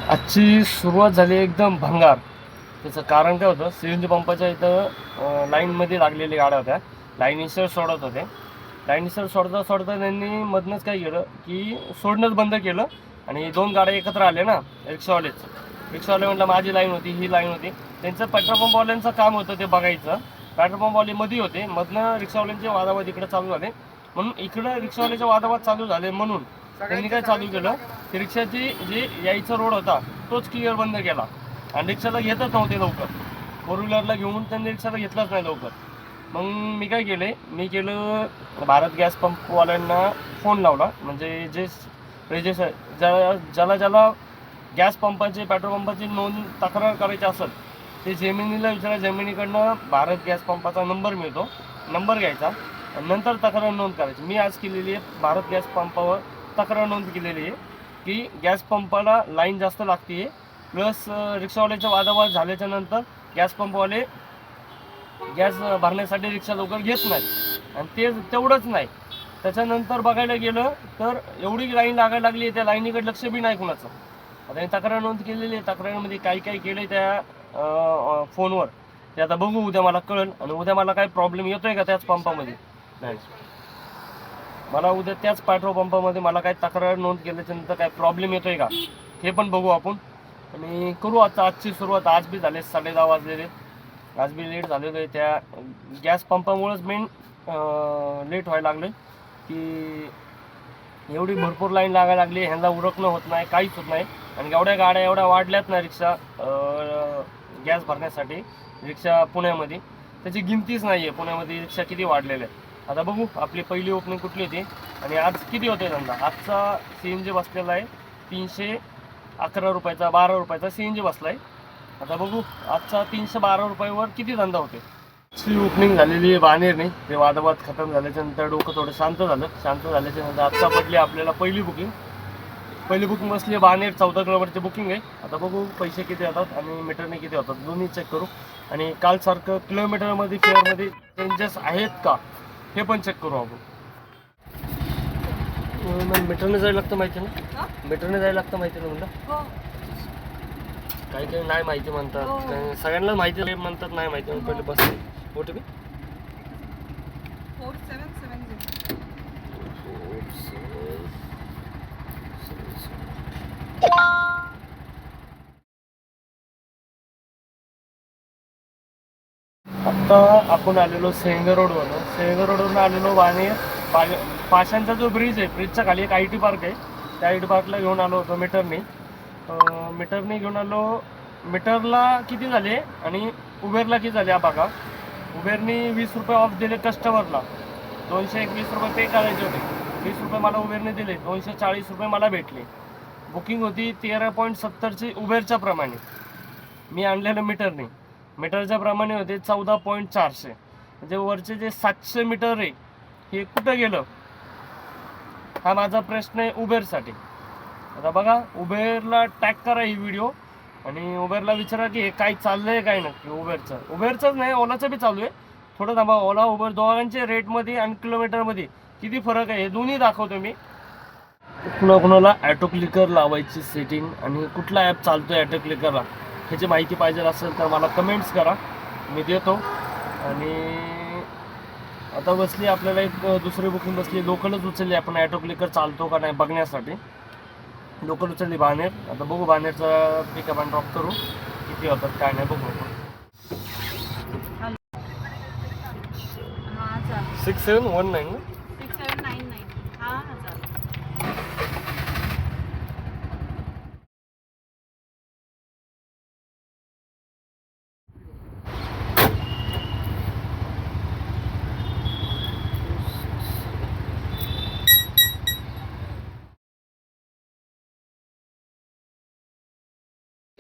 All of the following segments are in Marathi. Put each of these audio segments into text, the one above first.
आजची सुरुवात झाली एकदम भंगार. त्याचं कारण काय होतं, सीएनजी पंपाच्या इथं लाईनमध्ये लागलेल्या गाड्या होत्या. लाईनीसर सोडत होते. लाईनीसर सोडता सोडता त्यांनी मधनंच काय केलं की सोडणंच बंद केलं आणि दोन गाड्या एकत्र आले ना, रिक्षावाले म्हटलं माझी लाईन होती, ही लाईन होती. त्यांचं पेट्रोल पंपवाल्यांचं काम होतं ते बघायचं. पेट्रोल पंपवाले मध्ये होते, मधनं रिक्षावाल्यांचे वादावाद इकडे चालू झाले. म्हणून इकडं रिक्षावाल्याचे वादावाद चालू झाले म्हणून त्यांनी काय चालू केलं की रिक्षाची जे यायचा रोड होता तोच क्लिअर बंद केला आणि रिक्षाला घेतच नव्हते लवकर. फोर व्हीलरला घेऊन त्यांनी रिक्षाला घेतलाच नाही लवकर. मग मी काय केलं भारत गॅस पंपवाल्यांना फोन लावला. म्हणजे जे ज्याला गॅस पंपाची पेट्रोल पंपाची नोंद तक्रार करायची असेल ते जेमिनीला विचारा. जेमिनीकडनं भारत गॅस पंपाचा नंबर मिळतो, नंबर घ्यायचा आणि नंतर तक्रार नोंद करायची. मी आज केलेली आहे भारत गॅस पंपावर तक्रार नोंद केलेली आहे की गॅस पंपाला लाईन जास्त लागते, प्लस रिक्षावाल्याचा वादावाद झाल्याच्या नंतर गॅस पंपवाले गॅस भरण्यासाठी रिक्षा लवकर घेत नाहीत. आणि तेवढंच नाही, त्याच्यानंतर बघायला गेलं तर एवढी लाईन लागायला लागली, त्या लाईनीकडे लक्ष बी नाही कुणाचं. आता तक्रार नोंद केलेली आहे. तक्रारीमध्ये काय केलं त्या फोनवर ते आता बघू, उद्या मला कळेल. आणि उद्या मला काय प्रॉब्लेम येतोय का त्याच पंपामध्ये, नाही मला उद्या त्याच पेट्रोल पंपामध्ये मला काय तक्रार नोंद केल्याच्यानंतर काय प्रॉब्लेम येतोय का हे पण बघू आपण. आणि करू आता आजची सुरुवात. आज बी झाले 10:30 वाजलेले, आज बी लेट झालेलं आहे. त्या गॅस पंपामुळेच मेन लेट व्हायला लागलं की एवढी भरपूर लाईन लागायला लागली, ह्यांना उरकणं होत नाही, काहीच होत नाही. आणि एवढ्या गाड्या एवढ्या वाढल्यात ना रिक्षा गॅस भरण्यासाठी. रिक्षा पुण्यामध्ये त्याची गिनतीच नाही आहे, पुण्यामध्ये रिक्षा किती वाढलेल्या आहेत. आता बघू आपली पहिली ओपनिंग कुठली होती आणि आज किती होते धंदा. आजचा CNG बसलेला आहे 311 रुपयाचा, 12 रुपयाचा CNG बसला आहे. आता बघू आजचा 312 रुपयावर किती धंदा होते. ची ओपनिंग झालेली आहे बाणेरने. ते वादावाद खतम झाल्याच्या नंतर डोकं थोडं शांत झाल्याच्या नंतर आत्ता पडली आपल्याला पहिली बुकिंग बसली आहे बाणेर. 14 किलोमीटरची बुकिंग आहे. आता बघू पैसे किती होतात आणि मीटरने किती होतात दोन्ही चेक करू. आणि कालसारखं किलोमीटरमध्ये फेअरमध्ये चेंजेस आहेत का हे पण चेक करू आपण. मीटरने जायला लागतं माहिती ना, मीटरने जायला लागतं माहिती ना म्हणलं. काही नाही माहिती म्हणतात, सगळ्यांना माहिती म्हणतात नाही माहिती म्हणून पहिले बस OTP 4770. आत्ता आपण आलेलो सेंगर रोडवरून आलेलो बाणेर. पाषाणचा जो ब्रिज आहे, ब्रिजच्या खाली एक IT पार्क आहे, त्या IT पार्कला घेऊन आलो होतो मीटरने घेऊन आलो. मीटरला किती झाले आणि उबेरला किती झाले बघा. उबेरने 20 रुपये ऑफ दिले कस्टमरला, 221 रुपये पे करायचे होते. 20 रुपये मला उबेरने दिले, 240 रुपये मला भेटले. बुकिंग होती 13.70ची उबेरच्या प्रमाणे. मी आणलेलं मीटरच्या प्रमाणे होते 14.400. म्हणजे वरचे जे 700 मीटर आहे हे कुठं गेलं हा माझा प्रश्न आहे उबेरसाठी. आता बघा उबेरला टॅग करा ही व्हिडिओ आणि उबेरला विचारा की हे काय चाललं आहे काय नक्की. उबेरचंच नाही, ओलाचं बी चालू आहे. थोडं थांबा, ओला उबेर दोघांचे रेटमध्ये आणि किलोमीटरमध्ये किती फरक आहे हे दोन्ही दाखवतो मी. कुणाला ॲटो क्लिकर लावायची सेटिंग आणि कुठला ॲप चालतो आहे ॲटो क्लिकरला ह्याची माहिती पाहिजे असेल तर मला कमेंट्स करा, मी देतो. आणि आता बसली आपल्याला एक दुसरी बुकिंग बसली, लोकलच उचलली आपण ॲटो क्लिकर चालतो का नाही बघण्यासाठी. लोकल उचलली बाणेर. आता बघू बाणेरचा पिकअप अँड ड्रॉप करू किती होतात काय नाही बघू आपण. 6719 6799. हा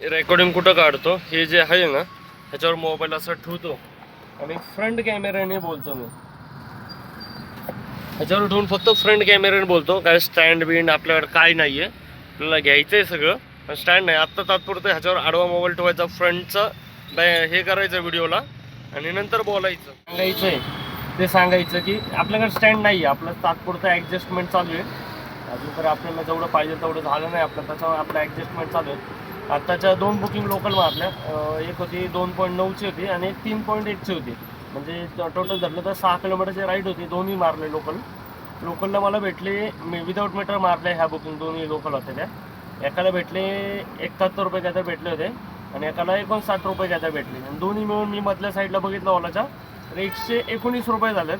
रेकॉर्डिंग कुठं काढतो हे जे आहे ना ह्याच्यावर मोबाईल असं ठेवतो आणि फ्रंट कॅमेऱ्याने बोलतो मी. ह्याच्यावर ठेवून फक्त फ्रंट कॅमेऱ्याने बोलतो. काय स्टँड बिंड आपल्याकडे काय नाही आहे, आपल्याला घ्यायचं आहे सगळं पण स्टँड नाही. आत्ता तात्पुरतं ह्याच्यावर आडवा मोबाईल ठेवायचा, फ्रंटचा हे करायचं व्हिडिओला आणि नंतर बोलायचं. सांगायचं आहे ते सांगायचं की आपल्याकडे स्टँड नाही आहे, आपलं तात्पुरतं ॲडजस्टमेंट चालू आहे. अजून तर आपल्याला जेवढं पाहिजे तेवढं झालं नाही आपलं, त्याच्यावर आपलं ॲडजस्टमेंट चालू आहे. आत्ताच्या 2 बुकिंग लोकल मारल्या. एक होती 2.9ची होती आणि एक 3.1ची होती. म्हणजे टोटल धरलं तर 6 किलोमीटरची राईड होती. दोन्ही मारले लोकलला मला भेटले. मी विदाऊट मीटर मारले ह्या बुकिंग. दोन्ही लोकल होते त्या. एकाला भेटले 71 रुपये काय तर भेटले होते आणि एकाला 59 रुपये काय तर भेटले. आणि दोन्ही मिळून मी मधल्या साईडला बघितलं ओलाच्या तर 119 रुपये झालेत.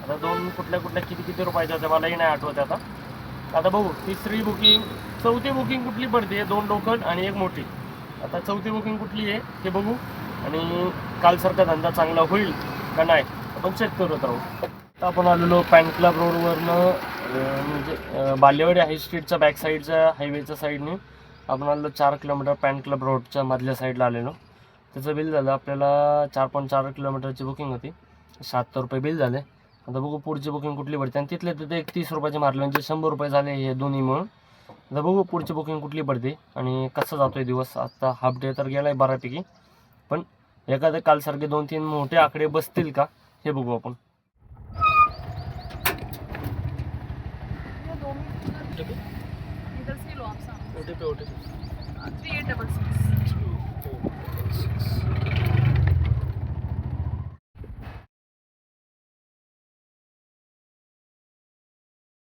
आता दोन कुठल्या किती रुपयाच्या होत्या मलाही नाही आठवत आता. आता बघू तिसरी बुकिंग, चौथी बुकिंग कुठली पडते. 2 लोकल आणि एक मोठी. आता चौथी बुकिंग कुठली आहे ते बघू आणि कालसारखा धंदा चांगला होईल का नाही आपण चेक करत राहू. आता आपण आलेलो पॅन क्लब रोडवरनं म्हणजे बालेवाडी हाय स्ट्रीटच्या बॅक साईडच्या हायवेच्या साईडने आपण आलेलो 4 किलोमीटर पॅन क्लब रोडच्या मधल्या साईडला आलेलो. त्याचं बिल झालं आपल्याला 4.4 किलोमीटरची बुकिंग होती. 70 रुपये बिल झाले. आता बघू पुढची बुकिंग कुठली पडते आणि तिथले तिथे 31 रुपयाचे मारले म्हणजे 100 रुपये झाले हे दोन्ही मिळून. आता बघू पुढची बुकिंग कुठली पडते आणि कसं जातोय दिवस. आता हाफ डे तर गेलाय बऱ्यापैकी पण एखादं कालसारखे 2-3 मोठे आकडे बसतील का हे बघू आपण. इधर से लो आप सामने. OTP 3866.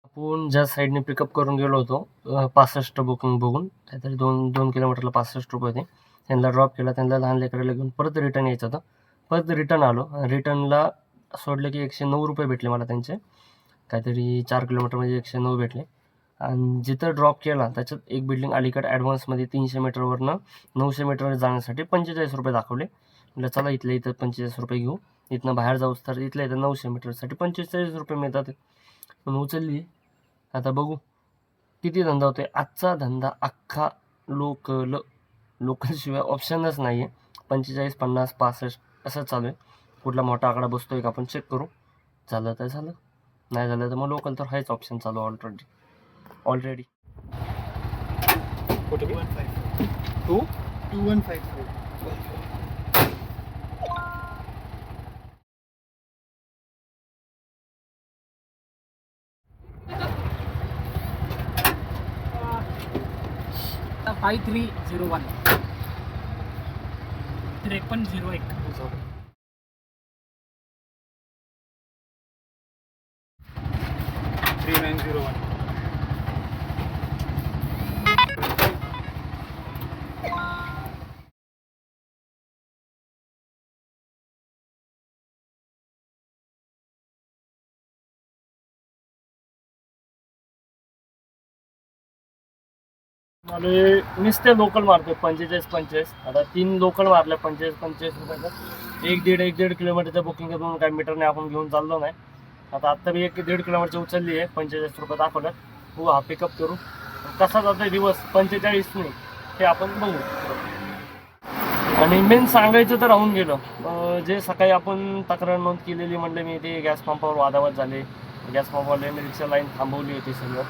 आपण ज्या साईडने पिकअप करून गेलो होतो 65 बुकिंग बघून काहीतरी 2 किलोमीटरला 65 रुपये होते. त्यांना ड्रॉप केला. त्यांना लहान लेकराला घेऊन परत रिटर्न यायचं होतं. परत रिटर्न आलो. रिटर्नला सोडले की 109 रुपये भेटले मला त्यांचे. काहीतरी 4 किलोमीटर म्हणजे 109 भेटले. आणि जिथं ड्रॉप केला त्याच्यात एक बिल्डिंग अलीकडे ॲडव्हान्समध्ये 300 मीटरवरनं 900 मीटर जाण्यासाठी 45 रुपये दाखवले. म्हटलं चला इथल्या इथं 45 रुपये घेऊ. इथनं बाहेर जाऊच तर इथल्या इथं 900 मीटरसाठी 45 रुपये मिळतात म्हणून उचलली. आता बघू किती धंदा होतोय. आजचा धंदा अख्खा लोकलशिवाय ऑप्शनच नाही आहे. 45, 50, 65 असं चालू आहे. कुठला मोठा आकडा बसतोय का आपण चेक करू. झालं तर झालं, नाही झालं तर मग लोकल तर हाच ऑप्शन चालू ऑलरेडी. 2155. आता 5301 5301 3901. आणि नुसते लोकल मारतो 45. आता 3 लोकल मारले 45 रुपयाचं. 1.5 किलोमीटरच्या बुकिंग करून काय मीटरने आपण घेऊन चाललो नाही. आत्ता मी 1.5 किलोमीटरची उचलली आहे. 45 रुपये दाखवल्यात. हो हा पिकअप करू. कसा जातोय दिवस 45 नाही हे आपण बघू. आणि मेन सांगायचं तर राहून गेलं जे सकाळी आपण तक्रार नोंद केलेली म्हणलं मी ते गॅस पंपावर वादावाद झाले. गॅस पंपावाल्याने रिक्षा लाईन थांबवली होती सगळं.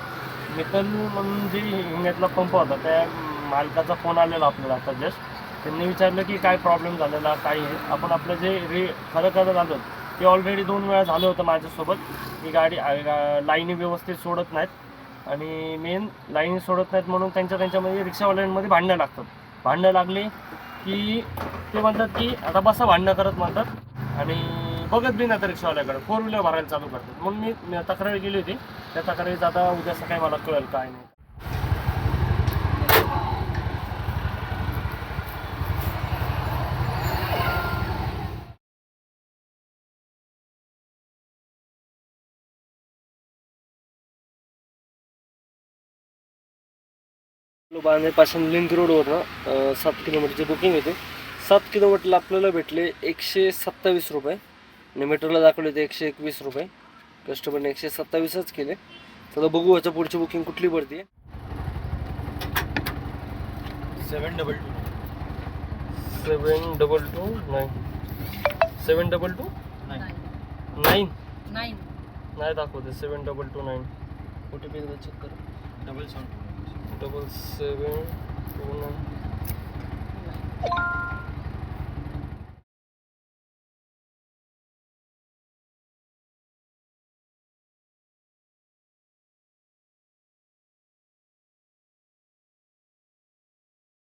मित्तल म्हणून जे हिंगण्यातला पंप होता त्या मालकाचा फोन आलेला आपल्याला आता जस्ट. त्यांनी विचारलं की काय प्रॉब्लेम झालेला काय आहे. आपण आपलं जे खरं झालं ते ऑलरेडी 2 वेळा झालं होतं माझ्यासोबत. ही गाडी लाईनी व्यवस्थित सोडत नाहीत आणि मेन लाईनी सोडत नाहीत म्हणून त्यांच्यामध्ये रिक्षावाल्यांमध्ये भांडणं लागतात. भांडणं लागली की ते म्हणतात की आता बसा भांडणं करत म्हणतात आणि बघत बी नाही तर रिक्षावाल्याकडे 4 व्हीलर भरायला चालू करतात. म्हणून मी तक्रार केली होती. त्या तक्रारीत आता उद्या सकाळी मला कळेल काय नाही. बांधेपासून लिंक रोडवरनं 7 किलोमीटरची बुकिंग होती. 7 किलोमीटरला आपल्याला भेटले 127 रुपये आणि मीटरला दाखवले होते 121 रुपये. कस्टमरने 127च केले. तर बघू याच्या पुढची बुकिंग कुठली पडते. 722 9 नाही दाखवते. 7229 OTP चेक करा. 772 77229